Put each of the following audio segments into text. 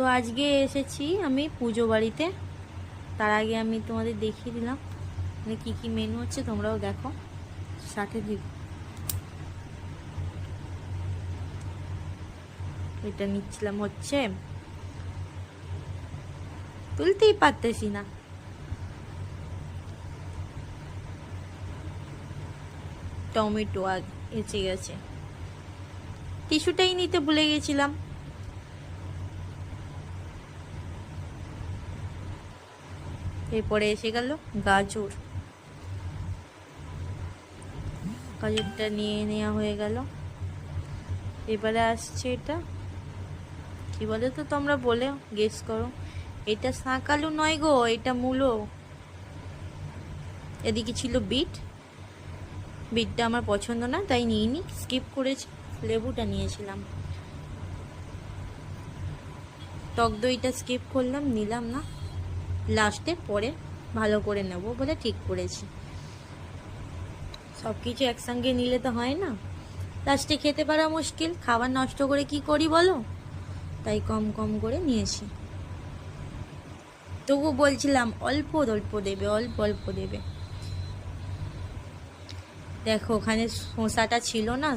তো আজকে এসেছি আমি পুজো বাড়িতে। তার আগে আমি তোমাদের দেখিয়ে দিলাম মানে কি কি মেনু হচ্ছে, তোমরাও দেখো সাথে দিক। এটা নিচ্ছিলাম হচ্ছে, তুলতেই পারতেছি না, টমেটো এসে গেছে, টিস্যুটাই নিতে ভুলে গেছিলাম। এরপরে এসে গেল গাজর, গাজরটা নিয়ে নেওয়া হয়ে গেল। এবারে আসছে এটা কি বলে তো, তোমরা বলে গেস করো। এটা শাক আলু নয় গো, এটা মূলো। এদিকে ছিল বিট, বিটটা আমার পছন্দ না তাই নিইনি, স্কিপ করেছি। লেবুটা নিয়েছিলাম, টক দইটা স্কিপ করলাম, নিলাম না, লাস্টে পরে ভালো করে নেব বলে ঠিক করেছি। সব কিছু একসঙ্গে নিলে তো হয় না, লাস্টে খেতে পারা মুশকিল, খাবার নষ্ট করে কি করি বলো, তাই কম কম করে নিয়েছি। তবু বলছিলাম অল্প অল্প দেবে, অল্প অল্প দেবে। দেখো ওখানে শসাটা ছিল না,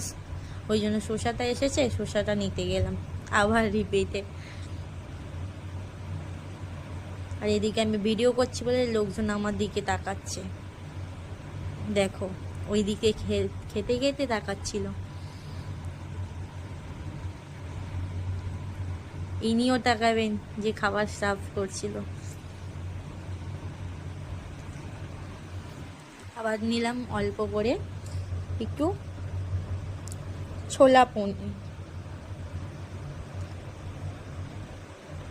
ওই জন্য শসাটা এসেছে, শসাটা নিতে গেলাম আবার রিপিটে। আর এদিকে আমি ভিডিও করছি বলে লোকজন আমার দিকে তাকাচ্ছে, দেখো ওই দিকে খেতে খেতে তাকাচ্ছিল। ইনিও তাকাবেন যে খাবার সার্ভ করছিল। আবার নিলাম অল্প করে একটু ছোলা পনির,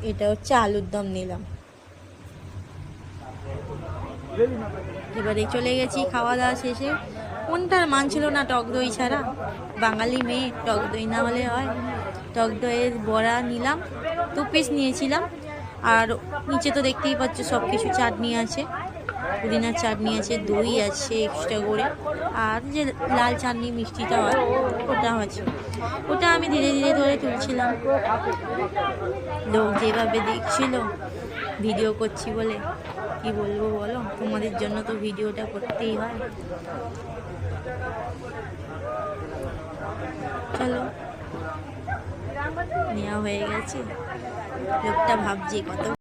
এটা হচ্ছে আলুর দম নিলাম। এবারে চলে গেছি খাওয়া দাওয়া শেষে। কোনটার মানছিল না টক দই ছাড়া, বাঙালি মেয়ে টক দই না হলে হয়। টক দইয়ের বড়া নিলাম, 2 পিস নিয়েছিলাম। আর নিচে তো দেখতেই পাচ্ছ সব কিছু, চাটনি আছে, পুদিনার চাটনি আছে, দই আছে এক্সট্রা করে, আর যে লাল চাটনি মিষ্টিটা হয় ওটা আছে। ওটা আমি ধীরে ধীরে ধরে তুলছিলাম, লোক যেভাবে দেখছিল ভিডিও করছি বলে, কি বলবো বলো, তোমাদের জন্য তো ভিডিওটা করতেই হয়। চলো নেওয়া হয়ে গেছে, লোকটা ভাবছি কত